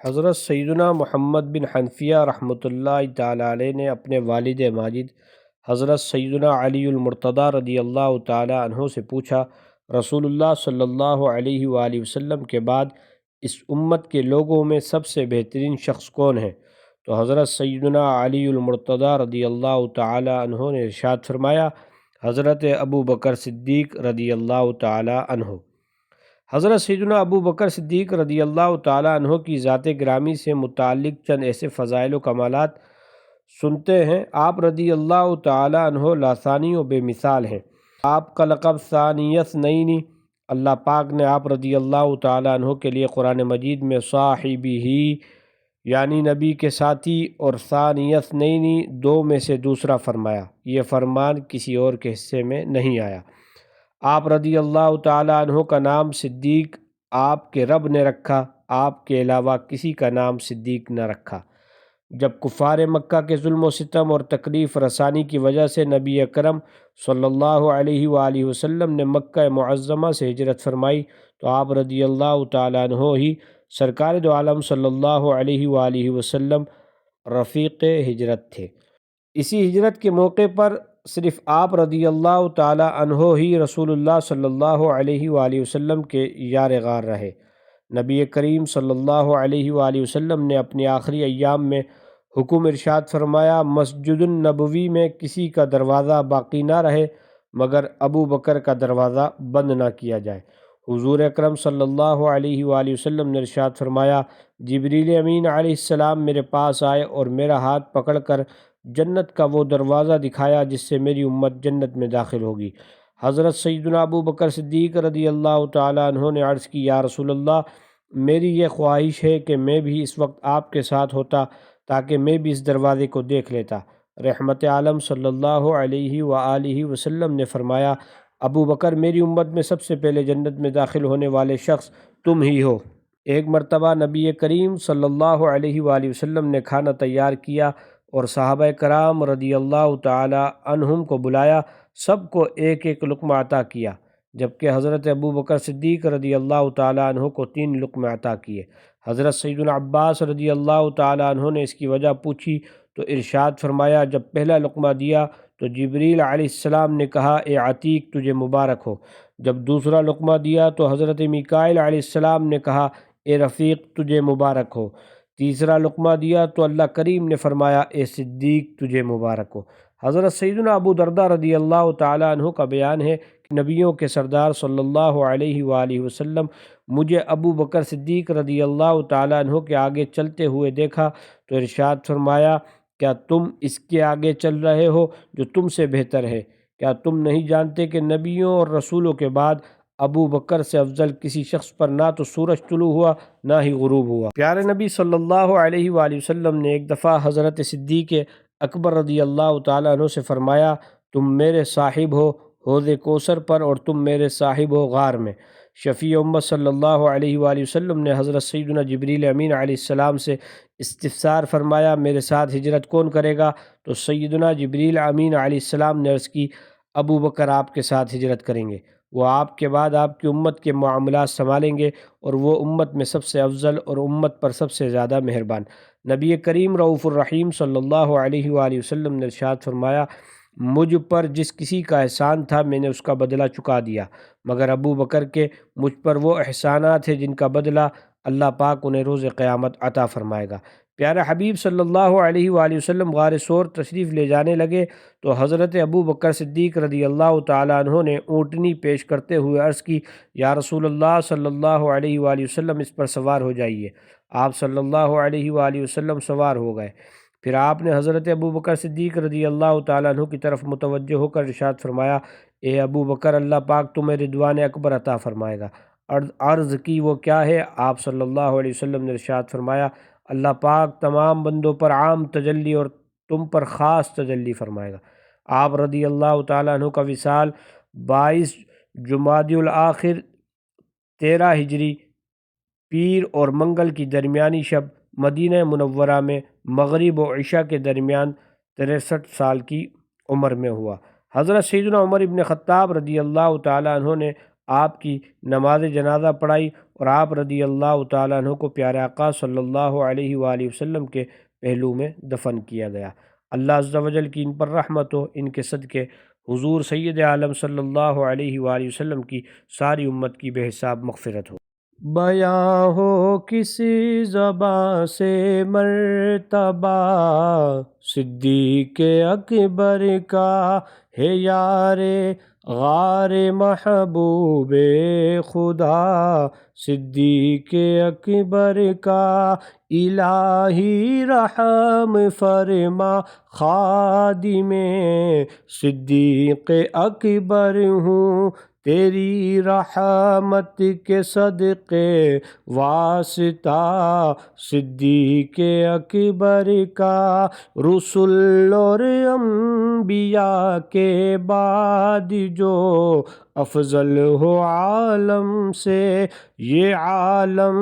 حضرت سیدنا محمد بن حنفیہ رحمۃ اللہ تعالیٰ علیہ نے اپنے والد ماجد حضرت سیدنا علی المرتضیٰ رضی اللہ تعالیٰ عنہ سے پوچھا، رسول اللہ صلی اللہ علیہ وآلہ وسلم کے بعد اس امت کے لوگوں میں سب سے بہترین شخص کون ہے؟ تو حضرت سیدنا علی المرتضیٰ رضی اللہ تعالیٰ عنہ نے ارشاد فرمایا، حضرت ابو بکر صدیق رضی اللہ تعالیٰ عنہ۔ حضرت سیدنا ابو بکر صدیق رضی اللہ تعالیٰ عنہ کی ذات گرامی سے متعلق چند ایسے فضائل و کمالات سنتے ہیں۔ آپ رضی اللہ تعالیٰ عنہ لثانی و بے مثال ہیں۔ آپ کا لقب ثانی اثنین، اللہ پاک نے آپ رضی اللہ تعالیٰ عنہ کے لیے قرآن مجید میں صاحبہ یعنی نبی کے ساتھی اور ثانی اثنین دو میں سے دوسرا فرمایا۔ یہ فرمان کسی اور کے حصے میں نہیں آیا۔ آپ رضی اللہ تعالیٰ عنہ کا نام صدیق آپ کے رب نے رکھا، آپ کے علاوہ کسی کا نام صدیق نہ رکھا۔ جب کفار مکہ کے ظلم و ستم اور تکلیف رسانی کی وجہ سے نبی اکرم صلی اللہ علیہ وآلہ وسلم نے مکہ معظمہ سے ہجرت فرمائی تو آپ رضی اللہ تعالیٰ عنہ ہی سرکار دو عالم صلی اللہ علیہ وآلہ وسلم رفیق ہجرت تھے۔ اسی ہجرت کے موقع پر صرف آپ رضی اللہ تعالیٰ عنہ ہی رسول اللہ صلی اللہ علیہ وآلہ وسلم کے یار غار رہے۔ نبی کریم صلی اللہ علیہ وآلہ وسلم نے اپنی آخری ایام میں حکم ارشاد فرمایا، مسجد النبوی میں کسی کا دروازہ باقی نہ رہے مگر ابو بکر کا دروازہ بند نہ کیا جائے۔ حضور اکرم صلی اللہ علیہ وآلہ وسلم نے ارشاد فرمایا، جبریل امین علیہ السلام میرے پاس آئے اور میرا ہاتھ پکڑ کر جنت کا وہ دروازہ دکھایا جس سے میری امت جنت میں داخل ہوگی۔ حضرت سیدنا ابو بکر صدیق رضی اللہ تعالیٰ عنہ نے عرض کی، یا رسول اللہ، میری یہ خواہش ہے کہ میں بھی اس وقت آپ کے ساتھ ہوتا تاکہ میں بھی اس دروازے کو دیکھ لیتا۔ رحمت عالم صلی اللہ علیہ وآلہ وسلم نے فرمایا، ابو بکر، میری امت میں سب سے پہلے جنت میں داخل ہونے والے شخص تم ہی ہو۔ ایک مرتبہ نبی کریم صلی اللہ علیہ وآلہ وسلم نے کھانا تیار کیا اور صحابہ کرام رضی اللہ تعالی عنہم کو بلایا، سب کو ایک ایک لقمہ عطا کیا، جبکہ حضرت ابو بکر صدیق رضی اللہ تعالی عنہ کو 3 لقمے عطا کیے۔ حضرت سیدنا عباس رضی اللہ تعالی عنہ نے اس کی وجہ پوچھی تو ارشاد فرمایا، جب پہلا لقمہ دیا تو جبریل علیہ السلام نے کہا، اے عتیق، تجھے مبارک ہو۔ جب دوسرا لقمہ دیا تو حضرت میکائیل علیہ السلام نے کہا، اے رفیق، تجھے مبارک ہو۔ تیسرا لقمہ دیا تو اللہ کریم نے فرمایا، اے صدیق، تجھے مبارک ہو۔ حضرت سیدنا ابو درداء رضی اللہ تعالیٰ عنہ کا بیان ہے کہ نبیوں کے سردار صلی اللہ علیہ وآلہ وسلم مجھے ابو بکر صدیق رضی اللہ تعالیٰ عنہ کے آگے چلتے ہوئے دیکھا تو ارشاد فرمایا، کیا تم اس کے آگے چل رہے ہو جو تم سے بہتر ہے؟ کیا تم نہیں جانتے کہ نبیوں اور رسولوں کے بعد ابو بکر سے افضل کسی شخص پر نہ تو سورج طلوع ہوا نہ ہی غروب ہوا؟ پیارے نبی صلی اللہ علیہ وآلہ وسلم نے ایک دفعہ حضرت صدیق اکبر رضی اللہ تعالیٰ عنہ سے فرمایا، تم میرے صاحب ہو حوض کوثر پر اور تم میرے صاحب ہو غار میں۔ شفیع امت صلی اللہ علیہ وآلہ وسلم نے حضرت سیدنا جبریل امین علیہ السلام سے استفسار فرمایا، میرے ساتھ ہجرت کون کرے گا؟ تو سیدنا جبریل امین علیہ السلام نے عرض کی، ابو بکر آپ کے ساتھ ہجرت کریں گے، وہ آپ کے بعد آپ کی امت کے معاملات سنبھالیں گے اور وہ امت میں سب سے افضل اور امت پر سب سے زیادہ مہربان۔ نبی کریم رؤوف الرحیم صلی اللہ علیہ وآلہ وسلم نے ارشاد فرمایا، مجھ پر جس کسی کا احسان تھا میں نے اس کا بدلہ چکا دیا، مگر ابو بکر کے مجھ پر وہ احسانات ہیں جن کا بدلہ اللہ پاک انہیں روز قیامت عطا فرمائے گا۔ پیارے حبیب صلی اللہ علیہ وآلہ وسلم غار ثور تشریف لے جانے لگے تو حضرت ابو بکر صدیق رضی اللہ تعالیٰ عنہ نے اونٹنی پیش کرتے ہوئے عرض کی، یا رسول اللہ صلی اللہ علیہ وآلہ وسلم، اس پر سوار ہو جائیے۔ آپ صلی اللہ علیہ وآلہ وسلم سوار ہو گئے۔ پھر آپ نے حضرت ابو بکر صدیق رضی اللہ تعالیٰ عنہ کی طرف متوجہ ہو کر ارشاد فرمایا، اے ابو بکر، اللہ پاک تمہیں رضوان اکبر عطا فرمائے گا۔ عرض کی، وہ کیا ہے؟ آپ صلی اللہ علیہ وسلم نے ارشاد فرمایا، اللہ پاک تمام بندوں پر عام تجلی اور تم پر خاص تجلی فرمائے گا۔ آپ رضی اللہ تعالیٰ عنہ کا وصال 22 جمادی الاخر 13 ہجری پیر اور منگل کی درمیانی شب مدینہ منورہ میں مغرب و عشاء کے درمیان 63 سال کی عمر میں ہوا۔ حضرت سیدنا عمر ابن خطاب رضی اللہ تعالیٰ عنہ نے آپ کی نماز جنازہ پڑھائی اور آپ رضی اللہ تعالیٰ عنہ کو پیارے آقا صلی اللہ علیہ وآلہ وسلم کے پہلو میں دفن کیا گیا۔ اللہ عز و جل کی ان پر رحمت ہو، ان کے صدقے حضور سید عالم صلی اللہ علیہ وآلہ وسلم کی ساری امت کی بے حساب مغفرت ہو۔ بیاں ہو کسی زباں سے مرتبہ صدیق اکبر کا ہے یار غار محبوب خدا، صدیق اکبر کا الہی رحم فرما خادم صدیق اکبر ہوں، تیری رحمت کے صدقے واسطہ صدیق اکبر کا، رسول اور انبیاء کے بعد جو افضل ہو عالم سے، یہ عالم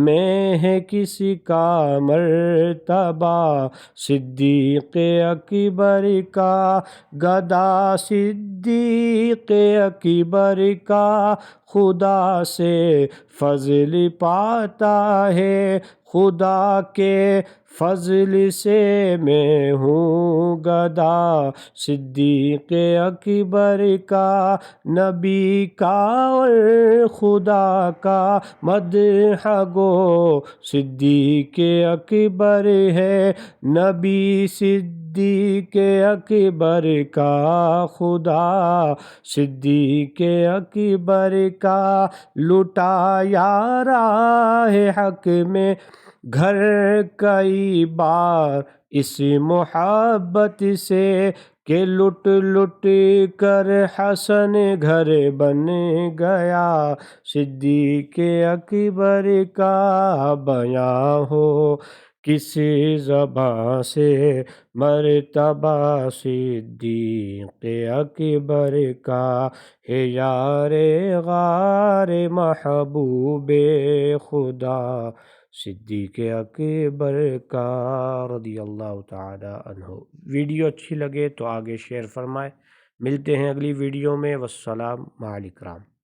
میں ہے کسی کا مرتبہ صدیق اکبر کا، گدا صدیق اکبر کا خدا سے فضل پاتا ہے، خدا کے فضل سے میں ہوں گدا صدیق اکبر کا، نبی کا اور خدا کا مدح گو صدیق اکبر ہے، نبی صدیق اکبر کا، خدا صدیق اکبر کا، لٹایا راہ حق میں گھر کئی بار اس محبت سے، کہ لٹ لٹ کر حسن گھر بن گیا صدیق اکبر کا، بیاں ہو کسی زباں سے مرتبہ صدیق اکبر کا ہے یار غار محبوب خدا، صدیق اکبر کا رضی اللہ تعالی عنہ۔ ویڈیو اچھی لگے تو آگے شیئر فرمائیں۔ ملتے ہیں اگلی ویڈیو میں، والسلام مع الاکرام۔